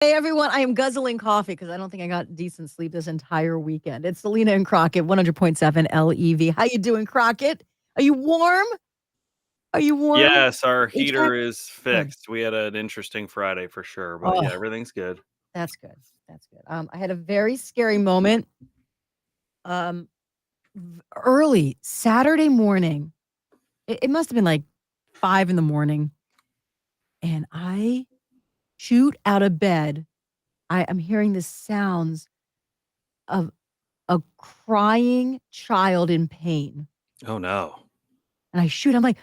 Hey everyone, I am guzzling coffee because I don't think I got decent sleep this entire weekend. It's Selena and Crockett, 100.7 LEV. How you doing, Crockett? Are you warm? Are you warm? Yes, our HVAC? heater is Good. fixed. We had an interesting Friday for sure, but Oh, yeah, everything's good. that's good. That's good. I had a very scary moment um early Saturday morning. It must have been like 5 in the morning, and I shoot out of bed. I'm hearing the sounds of a crying child in pain. Oh no. And I shoot. I'm like,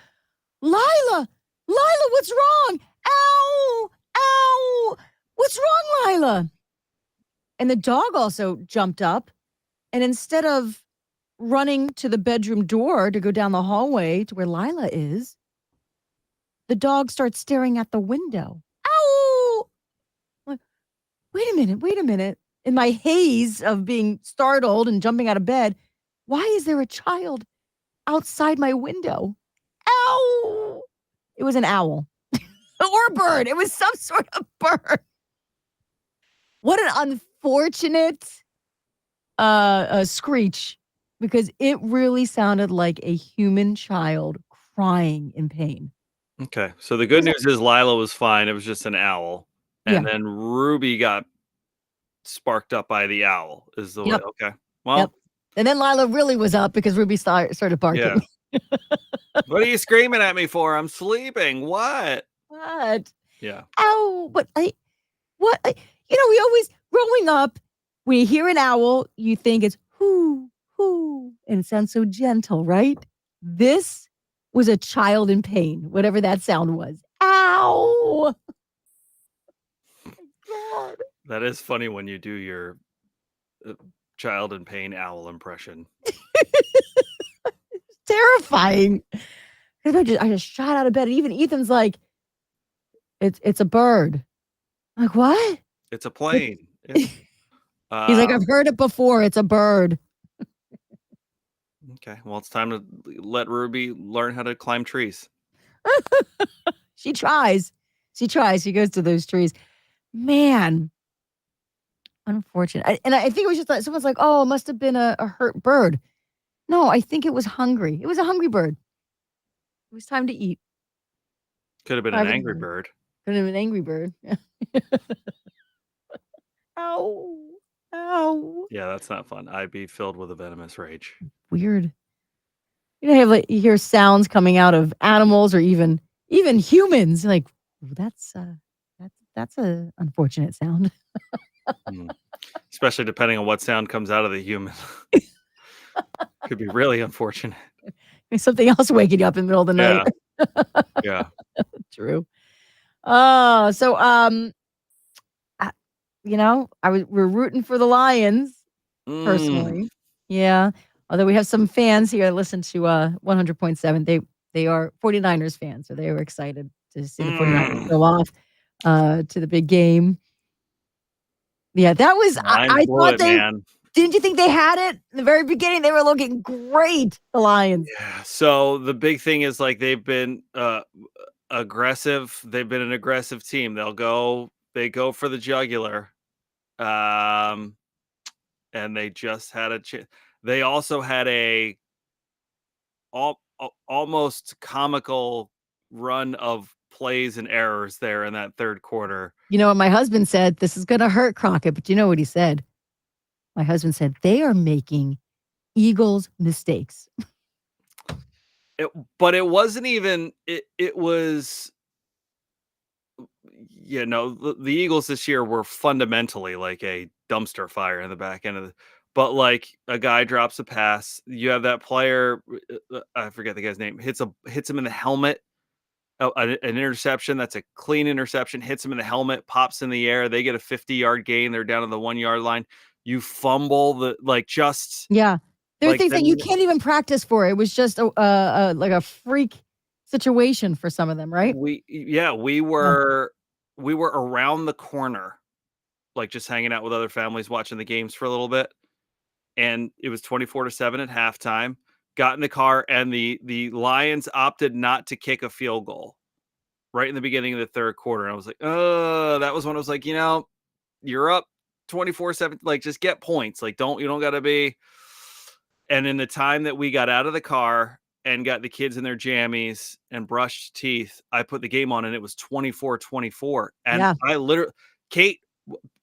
Lila, Lila, what's wrong? Ow, ow, what's wrong, Lila? And the dog also jumped up. And instead of running to the bedroom door to go down the hallway to where Lila is, the dog starts staring at the window. Ow! I'm like, wait a minute, wait a minute. In my haze of being startled and jumping out of bed, why is there a child outside my window? Ow! It was an owl. Or a bird. It was some sort of bird. What an unfortunate screech, because it really sounded like a human child crying in pain. Okay. So the It good was, news is Lila was fine. It was just an owl. And yeah. then Ruby got sparked up by the owl is the way. Yep. Okay. Yep. Well, And then Lila really was up because Ruby started yeah. barking. What are you screaming at me for? I'm sleeping. What? What? Yeah. Ow! But what? We always growing up, when you hear an owl, you think it's whoo, whoo, and it sounds so gentle, right? This was a child in pain, whatever that sound was. Ow! God. That is funny when you do your uh, child in pain owl impression. Terrifying. 'Cause I just shot out of bed. And even Ethan's like, it's a bird. I'm like, what? It's a It's, plane. It's he's like, uh I've heard it before. It's a bird. okay. Well, it's time to let Ruby learn how to climb trees. She tries. She tries. She goes to those trees. Man, unfortunate. And I think it was just like someone's like, oh, it must have been a hurt bird. No, I think it was hungry. It was a hungry bird. It was time to eat. Could have been an 5 in the angry morning. bird. Could have been an angry bird. Ow. Ow. Yeah, that's not fun. I'd be filled with a venomous rage. Weird. You hear sounds coming out of animals or even humans. Like, "Ooh, that's a unfortunate sound." Mm. Especially depending on what sound comes out of the human. Could be really unfortunate. Something else waking you up in the middle of the night. Yeah. Yeah. True. So I, we're rooting for the Lions Mm. personally. Yeah. Although we have some fans here that listen to 100.7. They are 49ers fans, so they were excited to see the 49ers Mm. go off to the big game. Yeah, that was Lions I blew thought it, they man. didn't you think they had it? In the very beginning, they were looking great, the Lions. Yeah. So the big thing is like they've been aggressive. They've been an aggressive team. They go for the jugular. Um and they just had a they also had a almost comical run of plays and errors there in that third quarter. You know what my husband said? This is gonna hurt Crockett, but you know what he said? My husband said, "They are making Eagles mistakes." But it wasn't even it was the Eagles this year were fundamentally like a dumpster fire in the back end of the but like a guy drops a pass, you have that player I forget the guy's name, hits him in the helmet. Oh, an interception that's a clean interception, hits him in the helmet, pops in the air. They get a 50-yard gain. They're down to the 1 yard line. You fumble just Yeah. There are like things that you then can't even practice for. It was just like a freak situation for some of them, right? we Yeah. were around the corner, like just hanging out with other families, watching the games for a little bit. And it was 24-7 at halftime. Got in the car, and the Lions opted not to kick a field goal right in the beginning of the third quarter. And I was like, that was when I was like, You're up 24/7. Like, just get points. Like, you don't gotta be. And in the time that we got out of the car and got the kids in their jammies and brushed teeth, I put the game on and it was 24-24. And Yeah. Kate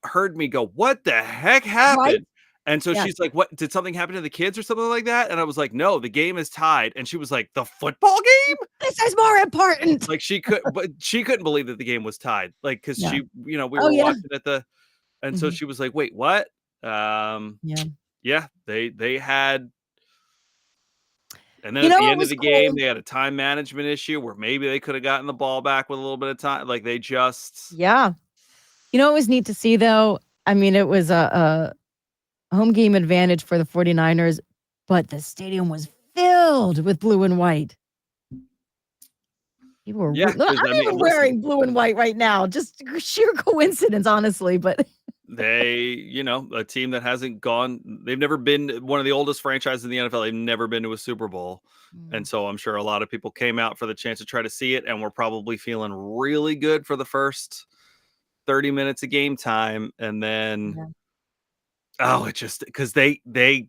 heard me go, "What the heck Right? happened?" And so Yeah. she's like, "What, did something happen to the kids or something like that?" And I was like, "No, the game is tied." And she was like, "The football game?" This is more important. Like, she couldn't believe that the game was tied. Like, cause Yeah. we Oh, were yeah. watching and so Mhm. she was like, "Wait, what?" Um, Yeah. yeah, they had. And then You at know the what end of was the game, cool? they had a time management issue where maybe they could have gotten the ball back with a little bit of time. Like, they just. Yeah. You know what was neat to see, though? I mean, it was a home game advantage for the 49ers, but the stadium was filled with blue and white. People were Yeah, look, 'cause I'm I mean, even listen, wearing blue and white right now. Just sheer coincidence, honestly, but a team that hasn't they've never been one of the oldest franchises in the NFL. They've never been to a Super Bowl. And Mm, so I'm sure a lot of people came out for the chance to try to see it and were probably feeling really good for the first 30 minutes of game time. And then, yeah. oh, it just, because they, it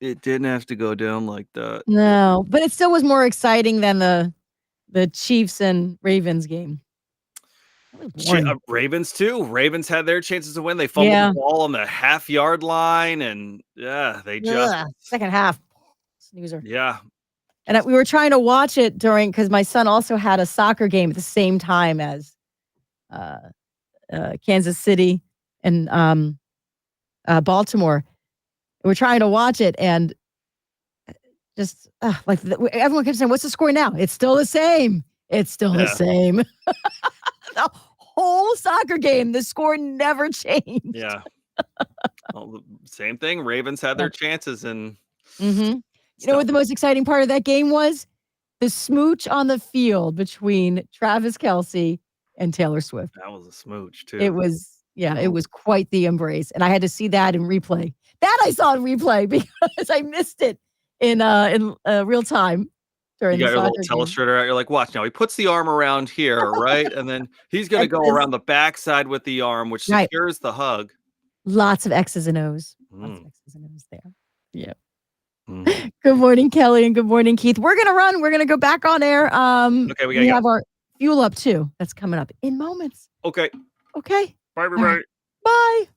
didn't have to go down like that. No, but it still was more exciting than the Chiefs and Ravens game. That was boring. Ravens too. Ravens had their chances to win. They fumbled the Yeah. ball on the half-yard line, and yeah, they just. Ugh. Second half. Snoozer. Yeah. And we were trying to watch it because my son also had a soccer game at the same time as uh, Kansas City and Baltimore. We're trying to watch it and just like everyone kept saying, "What's the score now?" It's still the same. It's still the Yeah. same. The whole soccer game, the score never changed. Yeah. Well, the same thing. Ravens had Yeah. their chances and Mhm. You know stuff. what the most exciting part of that game was? The smooch on the field between Travis Kelce and Taylor Swift. That was a smooch It too. was yeah, it Oh, was quite the embrace, and I had to see that in replay. That I saw in replay because I missed it in real time you during the got your little soccer game. telestrator out. You're like, watch now. He puts the arm around here, right? And then he's gonna go X's around the backside with the arm, which right. secures the hug. Lots of X's and O's. Lots of Mm, X's and O's there. Yeah. mhm. Good morning, Kelly, and good morning, Keith. We're gonna run. We're gonna go back on air. Okay, we gotta We go. have our fuel up too. That's coming up in moments. Okay. Okay. Bye, All right. everybody. Bye.